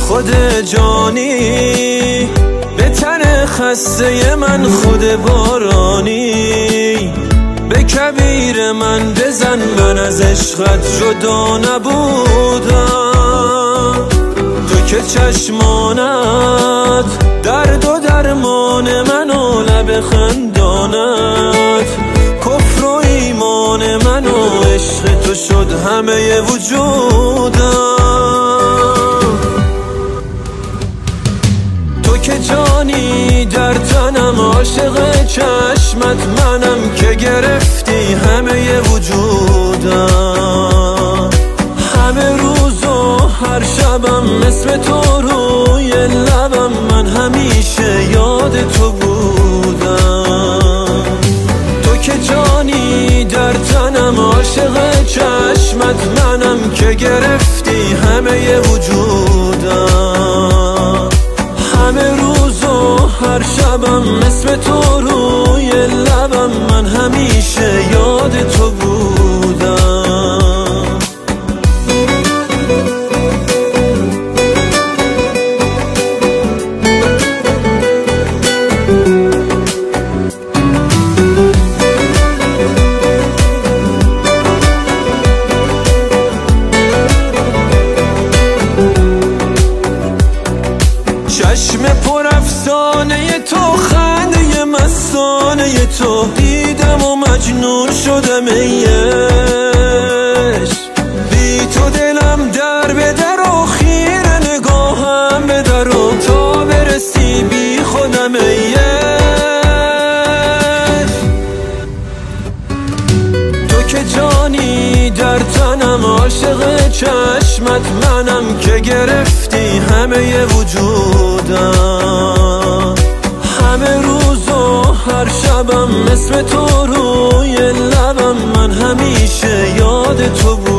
خود جانی به تن خسته من، خود بارانی به کبیر من بزن، من از عشقت جدا نبودم. تو که چشمانت درد و درمان من و لب خندانت کفر و ایمان من و عشق تو شد همه وجودم. که جانی در تنم، عاشق چشمت منم که گرفتی همه وجودم. همه روز و هر شبم اسم تو روی لبم، من همیشه یاد تو بودم. تو که جانی در تنم، عاشق چشمت منم که گرفتی همه وجودم. همه روز و هر شبم اسم تو روی لبم، من همیشه یاد تو بودم. چشم پر افسانه تو، خنده مستانه تو، دیدم و مجنون شدم ای عشق. بی تو دلم در به در و خیره نگاهم به در و تا برسی بی خودم ای عشق. تو که جانی در تنم، عاشق چشمت منم که گرفتی همه وجودم. همه روز و هر شبم اسم تو روی لبم، من همیشه یاد تو بود.